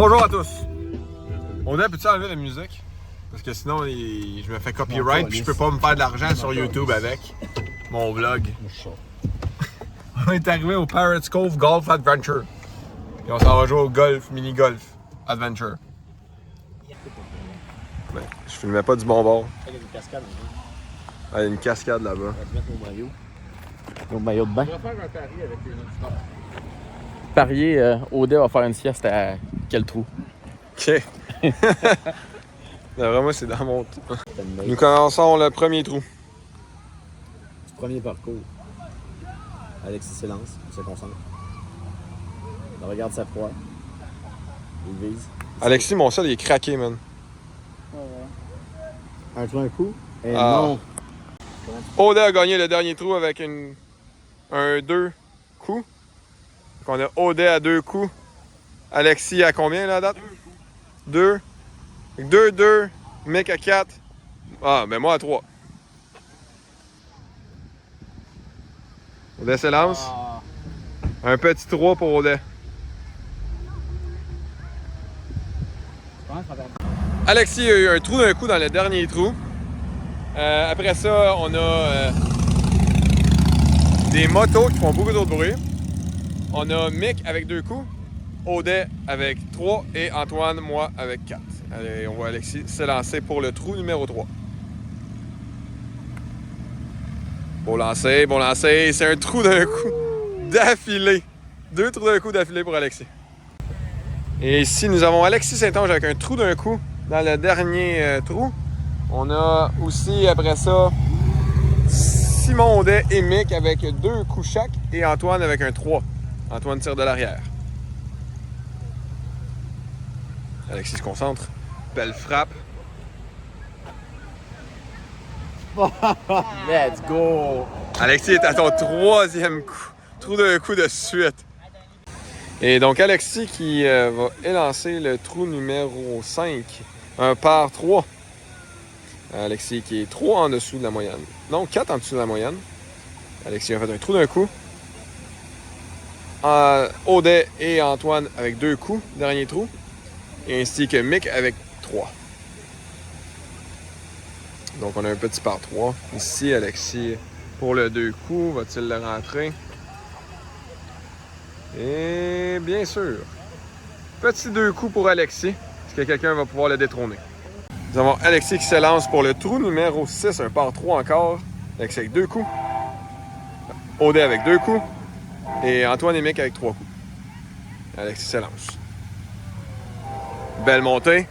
Bonjour à tous! On a peux-tu enlever la musique? Parce que sinon, je me fais copyright puis je peux pas me faire de l'argent sur YouTube avec mon vlog. On est arrivé au Pirates Cove Golf Adventure. Puis on s'en va jouer au golf, mini-golf adventure. Ben, je filmais pas du bon bord. Il y a une cascade là-bas. Ah, il y a une cascade là-bas. On va te mettre nos maillots. Nos maillots de bain. On va faire un pari avec les auditeurs. Parier, Audet va faire une sieste à quel trou? Ok. Vraiment, c'est dans mon trou. Nous commençons le premier trou. Du premier parcours. Alexis s'élance, il se concentre. Il regarde sa proie. Il vise. Alexis, mon sol, il est craqué, man. Un trou, un coup. Et Ah. non. Audet a gagné le dernier trou avec un 2 coups. Donc on a Audet à 2 coups. Alexis à combien la date? 2. 2, 2. Mick à 4. Ah, ben moi à 3. Audet s'élance. Un petit 3 pour Audet. Alexis a eu un trou d'un coup dans le dernier trou. Après ça, on a des motos qui font beaucoup d'autres bruit. On a Mick avec 2 coups, Audet avec 3 et Antoine, moi, avec 4. Allez, on voit Alexis s'élancer pour le trou numéro 3. Bon lancer, bon lancer. C'est un trou d'un coup d'affilée. 2 trous d'un coup d'affilée pour Alexis. Et ici, nous avons Alexis Saint-Onge avec un trou d'un coup dans le dernier trou. On a aussi, après ça, Simon Audet et Mick avec 2 coups chaque et Antoine avec un 3. Antoine tire de l'arrière. Alexis se concentre. Belle frappe. Let's go! Alexis est à ton 3e coup. Trou d'un coup de suite. Et donc Alexis qui va élancer le trou numéro 5. Un par 3. Alexis qui est 3 en dessous de la moyenne. Non, 4 en dessous de la moyenne. Alexis a fait un trou d'un coup. Audet et Antoine avec 2 coups, dernier trou. Et ainsi que Mick avec 3. Donc on a un petit par 3. Ici, Alexis pour le 2 coups, va-t-il le rentrer? Et bien sûr, petit 2 coups pour Alexis. Est-ce que quelqu'un va pouvoir le détrôner? Nous avons Alexis qui se lance pour le trou numéro 6, un par 3 encore. Alexis avec 2 coups. Audet avec 2 coups. Et Antoine et Mick avec 3 coups. Alexis se lance. Belle montée.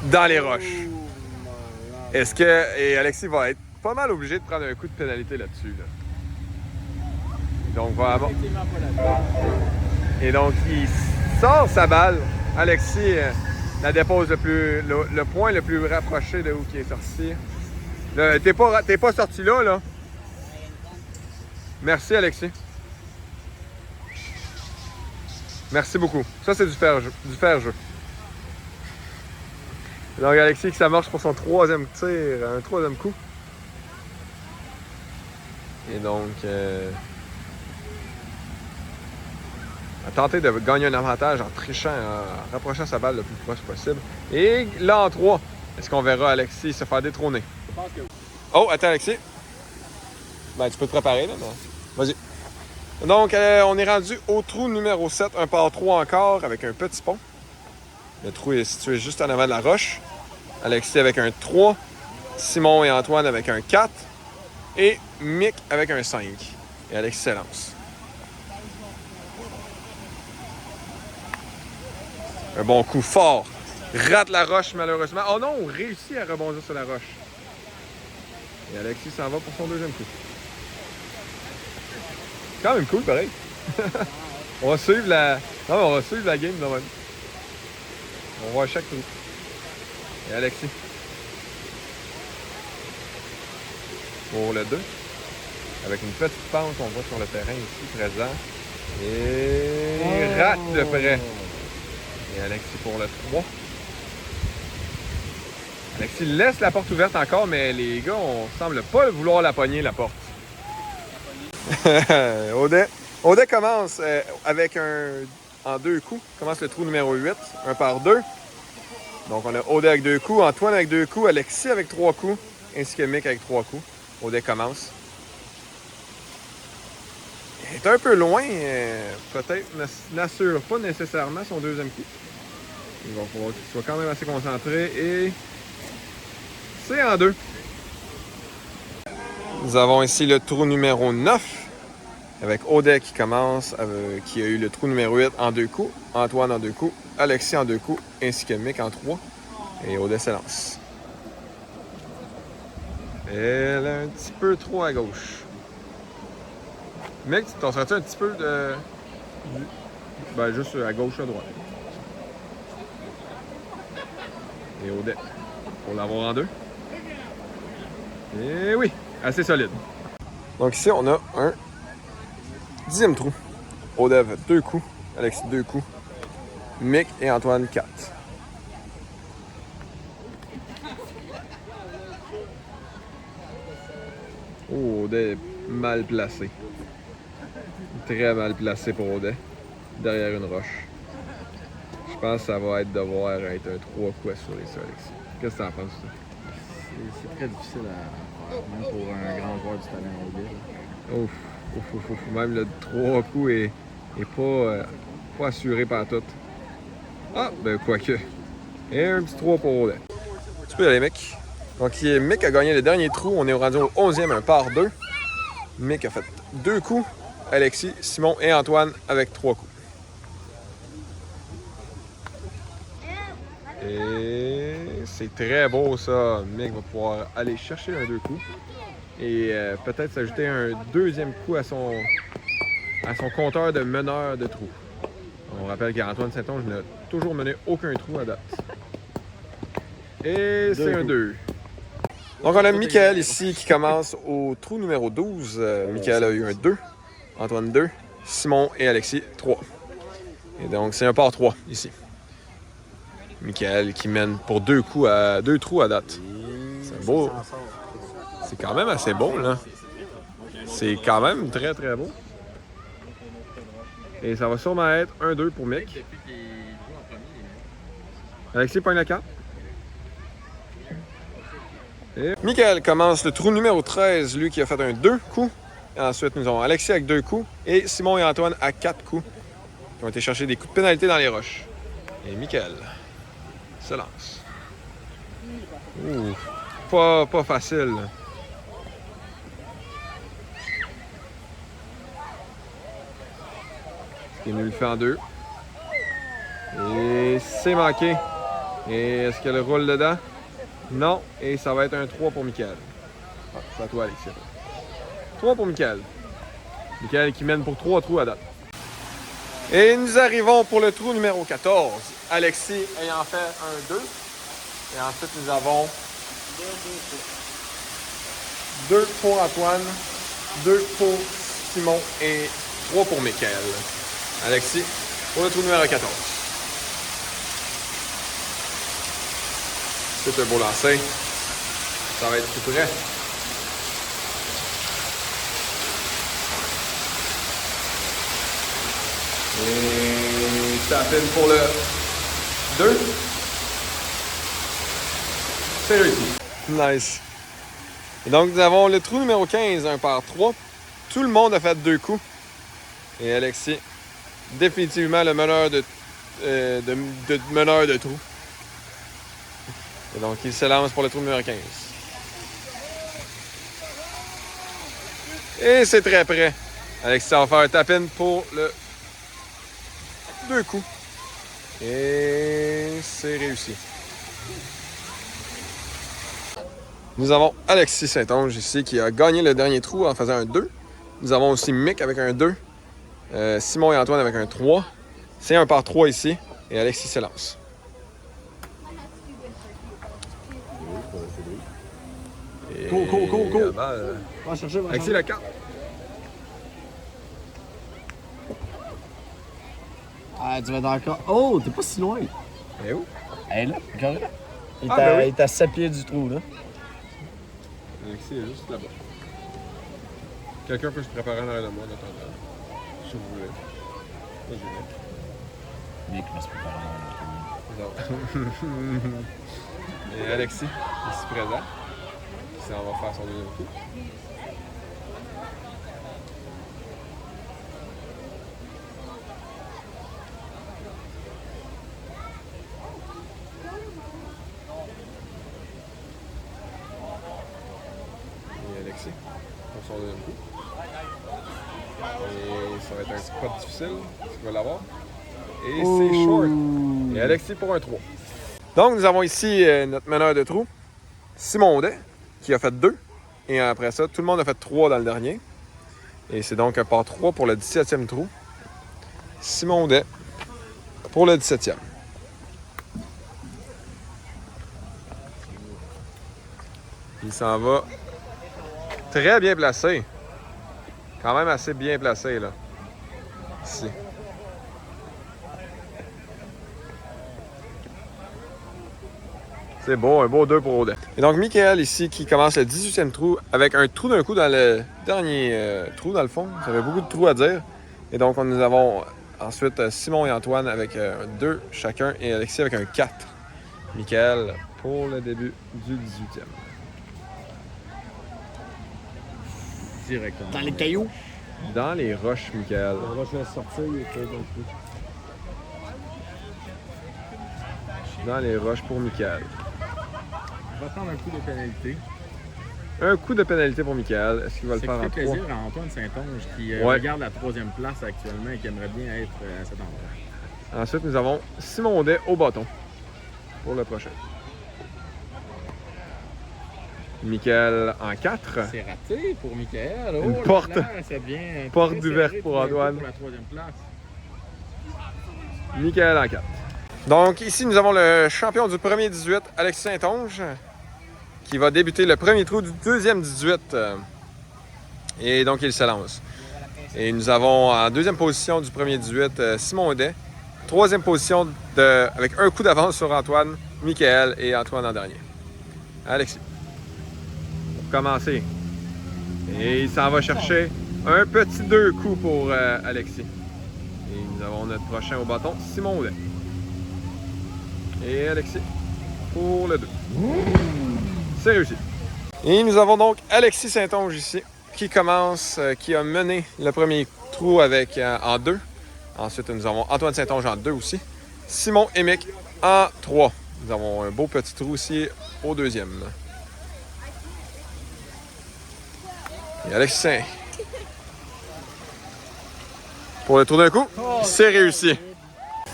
Dans les roches. Est-ce que... Et Alexis va être pas mal obligé de prendre un coup de pénalité là-dessus. Là. Donc, vraiment... Et donc, il sort sa balle. Alexis la dépose le point le plus rapproché de où il est sorti. T'es pas sorti là, là. Merci, Alexis. Merci beaucoup. Ça, c'est du faire-jeu. Donc, Alexis qui s'amorce pour son 3e tir, un 3e coup. Et donc, a tenté de gagner un avantage en trichant, en rapprochant sa balle le plus proche possible. Et là, en 3, est-ce qu'on verra Alexis se faire détrôner? Je pense que oui. Oh, attends, Alexis. Ben, tu peux te préparer, là. Vas-y. Donc, on est rendu au trou numéro 7, un par 3 encore, avec un petit pont. Le trou est situé juste en avant de la roche. Alexis avec un 3, Simon et Antoine avec un 4, et Mick avec un 5. Et Alexis s'élance. Un bon coup fort. Rate la roche, malheureusement. Oh non, on réussit à rebondir sur la roche. Et Alexis s'en va pour son 2e coup. Quand même cool, pareil. On va suivre la... Non, mais on va suivre la game de même. On va voir chaque trou. Et Alexis. Pour le 2. Avec une petite pente qu'on voit sur le terrain ici, présent. Et rate de près. Et Alexis pour le 3. Alexis laisse la porte ouverte encore, mais les gars, on semble pas vouloir la pogner, la porte. Audet commence avec un en 2 coups. Commence le trou numéro 8, 1 par 2. Donc on a Audet avec 2 coups, Antoine avec 2 coups, Alexis avec 3 coups, ainsi que Mick avec 3 coups. Audet commence. Il est un peu loin, peut-être n'assure pas nécessairement son deuxième coup. Il va falloir qu'il soit quand même assez concentré et c'est en 2. Nous avons ici le trou numéro 9 avec Audet qui commence, qui a eu le trou numéro 8 en 2 coups, Antoine en 2 coups, Alexis en 2 coups, ainsi que Mick en 3. Et Audet s'élance. Elle est un petit peu trop à gauche. Mick, t'en serais-tu un petit peu de... Ben, juste à gauche, à droite. Et Audet, pour l'avoir en 2. Et oui, assez solide. Donc ici, on a un 10e trou. Audet fait 2 coups, Alexis 2 coups, Mick et Antoine 4. Oh, Audet est mal placé. Très mal placé pour Audet, derrière une roche. Je pense que ça va devoir être un 3 coups assuré, ça, Alexis. Qu'est-ce que t'en penses, ça? C'est très difficile à faire, même pour un grand joueur du talent Audet. Ouf. Même le 3 coups est pas assuré par tout. Ah, ben quoique. Et un petit 3 pour Audet. Tu peux y aller, Mick. Donc, Mick a gagné le dernier trou. On est rendu au 11e, un par 2. Mick a fait 2 coups. Alexis, Simon et Antoine avec 3 coups. Et c'est très beau, ça. Mick va pouvoir aller chercher un 2 coups. Et peut-être s'ajouter un deuxième coup à son compteur de meneur de trous. On rappelle qu'Antoine Saint-Onge n'a toujours mené aucun trou à date. Et c'est un 2. Donc on a Michael ici qui commence au trou numéro 12. Michael a eu un 2, Antoine 2, Simon et Alexis 3. Et donc c'est un par 3 ici. Michael qui mène pour 2 coups à 2 trous à date. C'est beau. C'est quand même assez beau, là. C'est quand même très très beau. Et ça va sûrement être 1-2 pour Mick. Alexis pogne la carte. Et Michael commence le trou numéro 13, lui qui a fait un 2 coups. Et ensuite, nous avons Alexis avec 2 coups et Simon et Antoine à 4 coups qui ont été chercher des coups de pénalité dans les roches. Et Michael se lance. Ouh, pas facile. Il nous le fait en 2. Et c'est manqué. Et est-ce qu'elle roule dedans? Non. Et ça va être un 3 pour Michael. Ah, c'est à toi, Alexis. 3 pour Michael. Michael qui mène pour 3 trous à date. Et nous arrivons pour le trou numéro 14. Alexis ayant fait un 2. Et ensuite, nous avons 2 pour Antoine, 2 pour Simon et 3 pour Michael. Alexis pour le trou numéro 14. C'est un beau lancer. Ça va être tout près. Et ça peine pour le 2. C'est réussi. Nice. Et donc, nous avons le trou numéro 15, 1 par 3. Tout le monde a fait 2 coups. Et Alexis, définitivement le meneur de meneur de trou. Et donc, il se lance pour le trou numéro 15. Et c'est très près. Alexis va faire un tap-in pour le 2 coups. Et c'est réussi. Nous avons Alexis Saint-Onge ici qui a gagné le dernier trou en faisant un 2. Nous avons aussi Mick avec un 2. Simon et Antoine avec un 3. C'est un par 3 ici. Et Alexis se lance. Go. Va chercher, Alexis, la carte. Ah, tu vas être encore. Oh, t'es pas si loin. Elle est où? Elle est là, correct. Il ben oui. est à 7 pieds du trou, là. Alexis est juste là-bas. Quelqu'un peut se préparer en arrière de moi en attendant. Si vous voulez. Vas-y, mec. Mick, je me suis préparé Et Alexis, ici présent, qui s'en va faire son deuxième coup. Et Alexis, pour son deuxième coup. Et ça va être un spot difficile, tu vas l'avoir. Et c'est short. Et Alexis pour un 3. Donc, nous avons ici notre meneur de trou, Simon Audet, qui a fait 2. Et après ça, tout le monde a fait 3 dans le dernier. Et c'est donc un par 3 pour le 17e trou. Simon Audet pour le 17e. Il s'en va très bien placé. Quand même assez bien placé, là. Ici. C'est beau, un beau 2 pour Audet. Et donc, Michael ici qui commence le 18e trou avec un trou d'un coup dans le dernier trou, dans le fond. Ça avait beaucoup de trous à dire. Et donc, nous avons ensuite Simon et Antoine avec 2 chacun et Alexis avec un 4. Michael pour le début du 18e. directement. Dans les cailloux? Dans les roches, Michael. La roche va sortir, il est fait donc plus. Dans les roches pour Michael. On va prendre un coup de pénalité. Un coup de pénalité pour Michael. Est-ce qu'il va le faire en 3? Ça fait plaisir à Antoine Saint-Onge qui regarde la 3e place actuellement et qui aimerait bien être à cet endroit. Ensuite, nous avons Simon Audet au bâton pour le prochain. Michael en 4. C'est raté pour Michael. Une porte. Là, ça devient porte très ouverte serré pour Antoine. Pour la 3e place. Michael en 4. Donc ici, nous avons le champion du premier 18, Alexis Saint-Onge, qui va débuter le premier trou du deuxième 18. Et donc, il se lance. Et nous avons en deuxième position du premier 18, Simon Audet. Troisième position avec un coup d'avance sur Antoine, Michael et Antoine en dernier. Alexis. Pour commencer. Et il s'en va chercher un petit 2 coups pour Alexis. Et nous avons notre prochain au bâton, Simon Audet. Et Alexis pour le 2. C'est réussi. Et nous avons donc Alexis Saint-Onge ici, qui commence, qui a mené le premier trou avec en 2. Ensuite, nous avons Antoine Saint-Onge en 2 aussi. Simon et Mick en 3. Nous avons un beau petit trou aussi au deuxième. Et Alexis Saint. Pour le trou d'un coup, c'est réussi.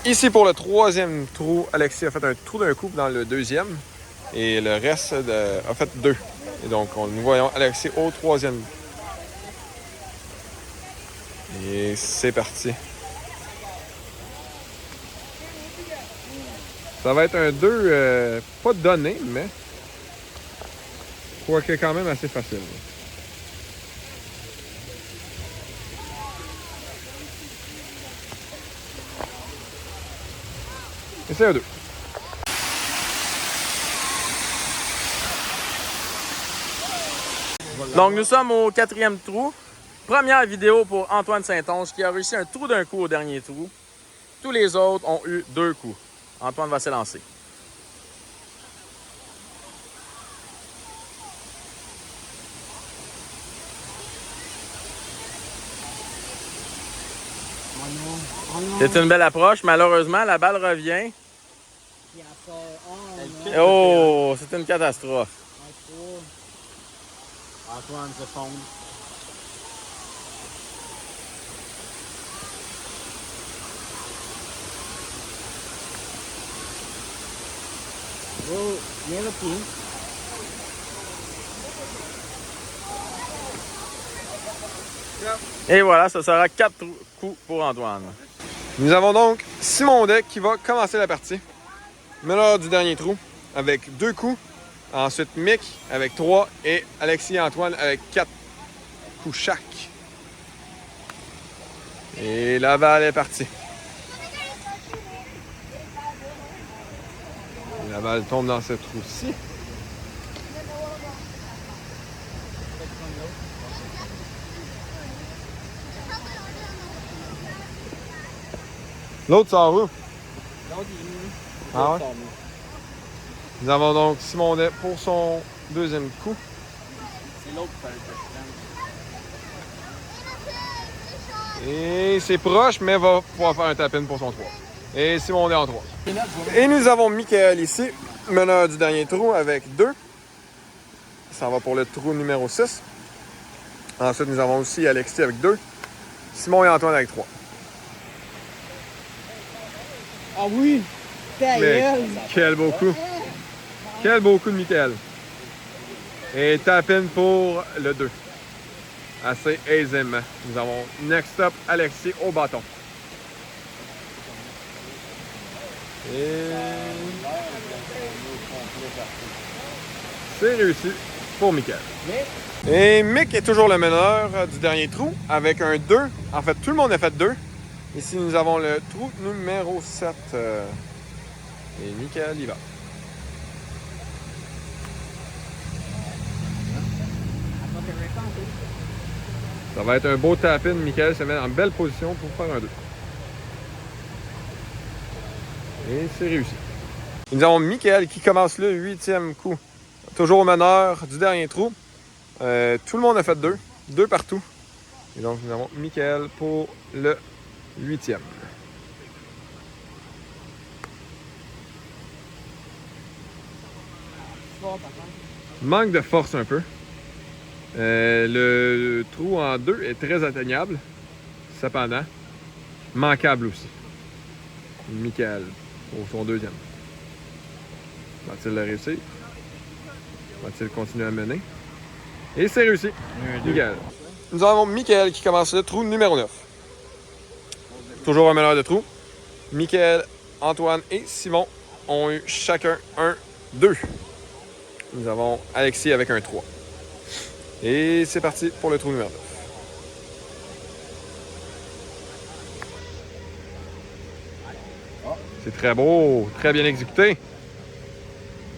Ici, pour le troisième trou, Alexis a fait un trou d'un coup dans le deuxième. Et le reste a fait 2. Et donc, nous voyons Alexis au troisième. Et c'est parti. Ça va être un 2, pas donné, mais quoique quand même assez facile. Et c'est un 2. Donc, nous sommes au 4e trou. Première vidéo pour Antoine Saint-Onge qui a réussi un trou d'un coup au dernier trou. Tous les autres ont eu 2 coups. Antoine va s'élancer. C'est une belle approche. Malheureusement, la balle revient. Oh, c'est une catastrophe. Antoine se fonde. Oh, viens le pied. Et voilà, ça sera 4 coups pour Antoine. Nous avons donc Simon Audet qui va commencer la partie. Meneur du dernier trou avec 2 coups. Ensuite, Mick avec 3 et Alexis et Antoine avec 4 coups chaque. Et la balle est partie. La balle tombe dans ce trou-ci. L'autre sort où? Ah ouais? Nous avons donc Simon Audet pour son deuxième coup. C'est l'autre qui fallait que je Et c'est proche, mais va pouvoir faire un tap-in pour son 3. Et Simon Audet en 3. Et nous avons Michael ici, meneur du dernier trou avec 2. Ça va pour le trou numéro 6. Ensuite, nous avons aussi Alexis avec 2. Simon et Antoine avec 3. Ah oui! Ta Mais gueule! quel beau coup! Quel beau coup de Michael! Et tap-in pour le 2. Assez aisément. Nous avons next up Alexis au bâton. Et c'est réussi pour Michael. Et Mick est toujours le meneur du dernier trou avec un 2. En fait, tout le monde a fait 2. Ici, nous avons le trou numéro 7. Et Michael y va. Ça va être un beau tap-in. Michael se met en belle position pour faire un 2. Et c'est réussi. Et nous avons Michael qui commence le 8e coup. Toujours au meneur du dernier trou. Tout le monde a fait 2. 2 partout. Et donc nous avons Michael pour le 8e. Manque de force un peu. Le trou en 2 est très atteignable. Cependant, manquable aussi. Michael pour son 2e. Va-t-il le réussir? Va-t-il continuer à mener? Et c'est réussi. Michael. Nous avons Michael qui commence le trou numéro 9. Toujours un meneur de trou. Michael, Antoine et Simon ont eu chacun un 2. Nous avons Alexis avec un 3. Et c'est parti pour le trou numéro 9. C'est très beau, très bien exécuté.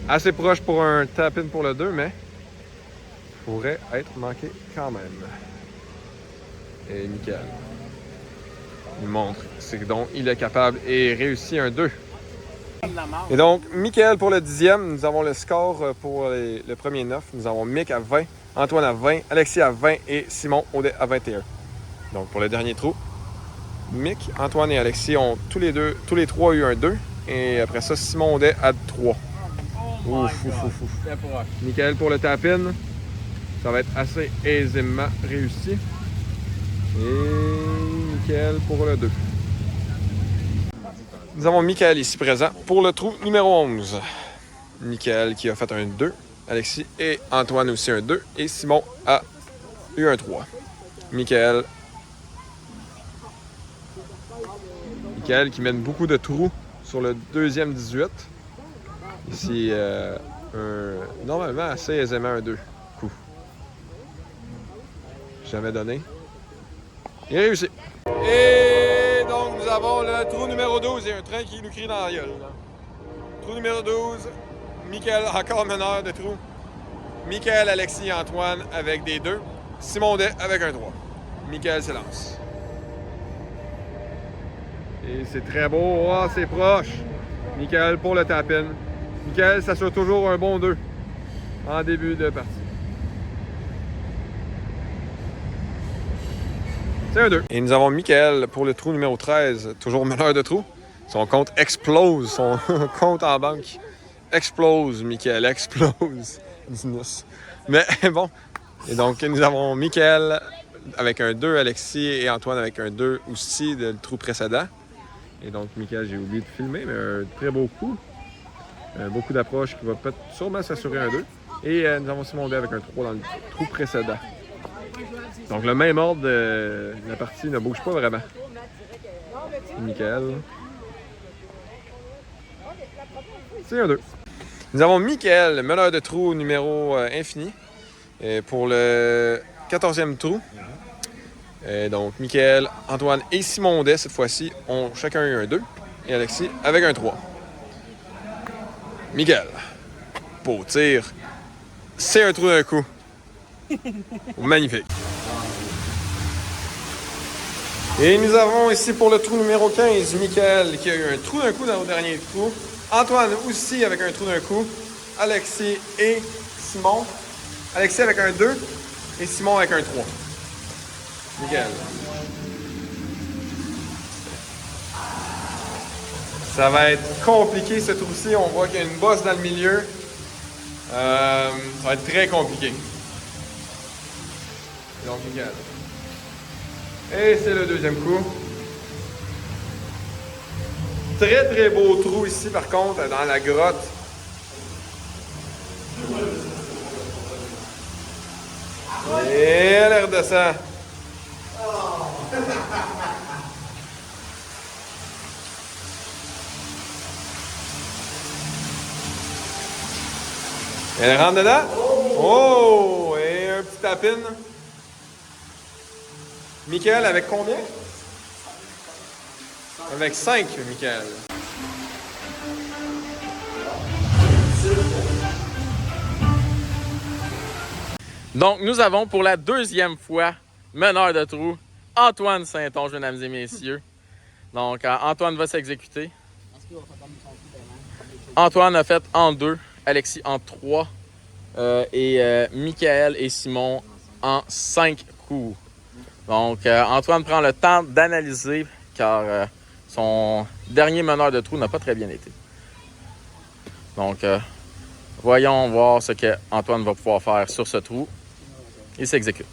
Assez proche pour un tap-in pour le 2, mais pourrait être manqué quand même. Et Michael il montre ce dont il est capable et réussit un 2. Et donc, Michael pour le 10e, nous avons le score pour le premier 9. Nous avons Mick à 20, Antoine à 20, Alexis à 20 et Simon Audet à 21. Donc, pour le dernier trou, Mick, Antoine et Alexis ont tous les trois eu un 2. Et après ça, Simon Audet à 3. Ouf. Michael pour le tap-in. Ça va être assez aisément réussi. Et Michael pour le 2. Nous avons Michael ici présent pour le trou numéro 11. Michael qui a fait un 2. Alexis et Antoine aussi un 2. Et Simon a eu un 3. Michael qui mène beaucoup de trous sur le deuxième 18. Ici, normalement assez aisément un 2 coup. Jamais donné. Et réussi. Et donc, nous avons le trou numéro 12 et un train qui nous crie dans la gueule. Trou numéro 12, Michael, encore meneur de trou. Michael, Alexis et Antoine avec des 2. Simon Audet avec un 3. Michael s'élance. Et c'est très beau. Oh, c'est proche. Michael pour le tap-in. Michael s'assure toujours un bon 2 en début de partie. C'est un 2. Et nous avons Michael pour le trou numéro 13, toujours meneur de trou. Son compte explose, son compte en banque explose, Michael, explose. Mais bon, et donc nous avons Michael avec un 2, Alexis et Antoine avec un 2 aussi de le trou précédent. Et donc Michael, j'ai oublié de filmer, mais un très beau coup. Beaucoup d'approches qui va peut-être sûrement s'assurer un 2. Et nous avons Simon Audet avec un 3 dans le trou précédent. Donc le même ordre de la partie ne bouge pas vraiment. Michael. C'est un 2. Nous avons Michael, meneur de trou numéro infini, pour le 14e trou. Donc Michael, Antoine et Simon Audet, cette fois-ci, ont chacun eu un 2. Et Alexis avec un 3. Michael, beau tir. C'est un trou d'un coup. Magnifique. Et nous avons ici pour le trou numéro 15, Michael qui a eu un trou d'un coup dans le dernier trou. Antoine aussi avec un trou d'un coup. Alexis et Simon. Alexis avec un 2 et Simon avec un 3. Michael. Ça va être compliqué ce trou-ci. On voit qu'il y a une bosse dans le milieu. Ça va être très compliqué. Donc, Michael. Et c'est le deuxième coup. Très très beau trou ici par contre, dans la grotte. Et elle redescend. Elle rentre dedans. Oh! Et un petit tapine. Michael avec combien? Avec 5, Michael. Donc, nous avons pour la deuxième fois meneur de trou, Antoine Saint-Onge, mesdames et messieurs. Donc, Antoine va s'exécuter. Antoine a fait en 2, Alexis en 3 et Michael et Simon en 5 coups. Donc, Antoine prend le temps d'analyser car son dernier meneur de trou n'a pas très bien été. Donc, voyons voir ce que Antoine va pouvoir faire sur ce trou. Il s'exécute.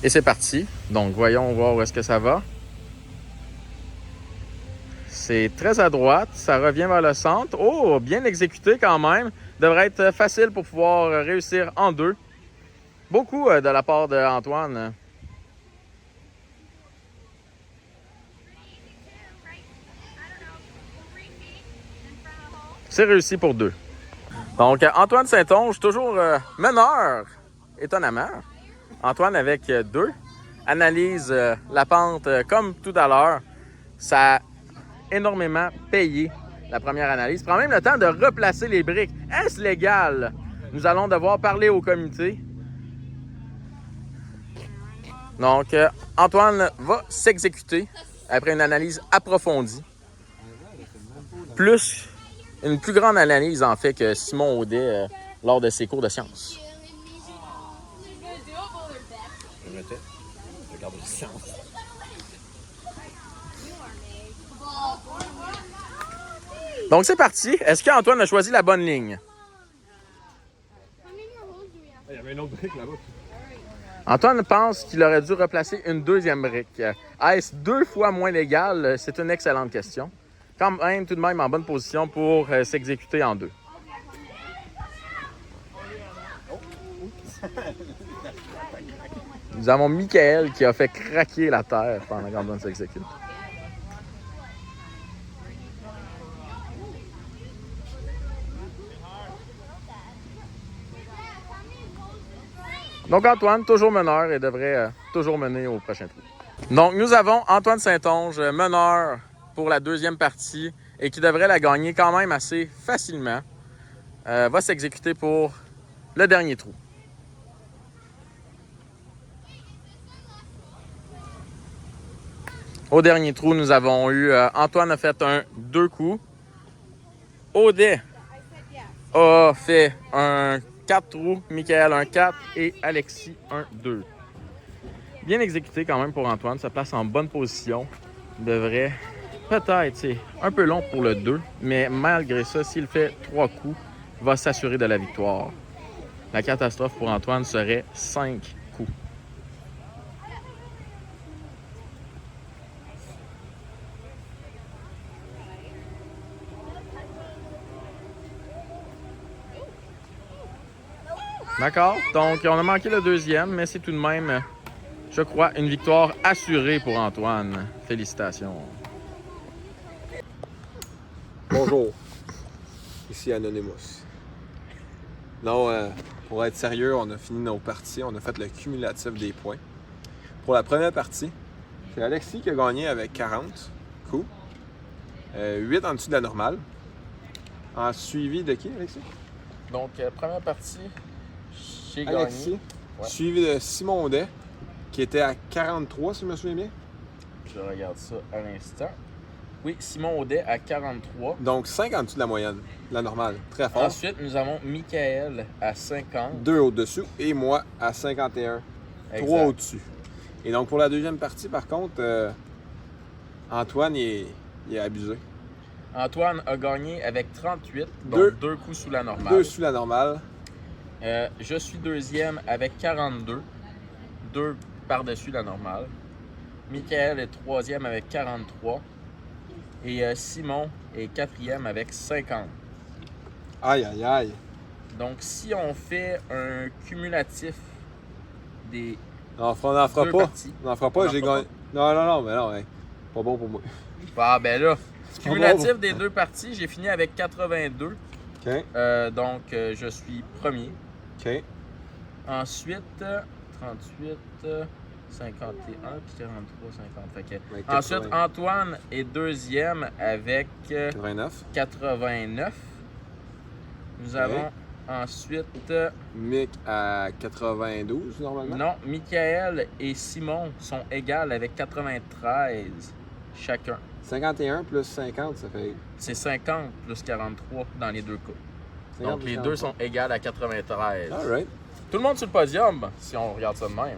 Et c'est parti. Donc, voyons voir où est-ce que ça va. C'est très à droite. Ça revient vers le centre. Oh, bien exécuté quand même. Devrait être facile pour pouvoir réussir en 2. Beaucoup de la part d'Antoine. C'est réussi pour 2. Donc, Antoine Saint-Onge, toujours meneur, étonnamment. Antoine avec 2. Analyse la pente comme tout à l'heure. Ça a énormément payé la première analyse. Prend même le temps de replacer les briques. Est-ce légal? Nous allons devoir parler au comité. Donc, Antoine va s'exécuter après une analyse approfondie. Une plus grande analyse, en fait, que Simon Audet lors de ses cours de sciences. Donc, c'est parti. Est-ce qu'Antoine a choisi la bonne ligne? Il y avait une autre brique là-bas. Antoine pense qu'il aurait dû replacer une deuxième brique. Est-ce 2 fois moins légal? C'est une excellente question. Quand même, tout de même, en bonne position pour s'exécuter en 2. Nous avons Michael qui a fait craquer la terre pendant qu'Antoine s'exécute. Donc Antoine, toujours meneur et devrait toujours mener au prochain trou. Donc nous avons Antoine Saint-Onge, meneur pour la deuxième partie et qui devrait la gagner quand même assez facilement. Va s'exécuter pour le dernier trou. Au dernier trou, nous avons eu Antoine a fait un 2 coups. Audet a fait un 4 trous, Michael un 4 et Alexis un 2. Bien exécuté quand même pour Antoine, ça place en bonne position. Il devrait peut-être, c'est un peu long pour le 2, mais malgré ça, s'il fait 3 coups, il va s'assurer de la victoire. La catastrophe pour Antoine serait 5 coups. D'accord, donc on a manqué le deuxième, mais c'est tout de même, je crois, une victoire assurée pour Antoine. Félicitations. Bonjour, ici Anonymous. Non, pour être sérieux, on a fini nos parties, on a fait le cumulatif des points. Pour la première partie, c'est Alexis qui a gagné avec 40 coups, 8 en dessous de la normale. En suivi de qui, Alexis? Donc, première partie, j'ai gagné. Alexis. Ouais. Suivi de Simon Audet, qui était à 43, si je me souviens bien. Je regarde ça à l'instant. Oui, Simon Audet à 43. Donc 5 en dessous de la moyenne, la normale. Très fort. Ensuite, nous avons Michael à 50. 2 au-dessus et moi à 51. 3 Exact. au-dessus. Et donc pour la deuxième partie, par contre, Antoine il est abusé. Antoine a gagné avec 38, Deux. donc 2 coups sous la normale. 2 sous la normale. Je suis deuxième avec 42, 2 par-dessus la normale. Michael est troisième avec 43. Et Simon est quatrième avec 50. Aïe, aïe, aïe. Donc, si on fait un cumulatif des On n'en fera deux pas. parties. On n'en fera pas, On en j'ai fera gagné. Non, mais non, hey. Pas bon pour moi. Ah, ben là, pas cumulatif bon. des deux parties, j'ai fini avec 82. OK, Donc, je suis premier. OK. Ensuite, 38, 51, puis 43, 50. Fait que... Ouais, Ensuite, 80. Antoine est deuxième avec 89. 89. Nous avons ensuite... Mick à 92, normalement. Non, Michael et Simon sont égales avec 93 chacun. 51 plus 50, ça fait... C'est 50 plus 43 dans les deux cas. 50 Donc, plus les 43. deux sont égales à 93. All right. Tout le monde sur le podium, si on regarde ça de même.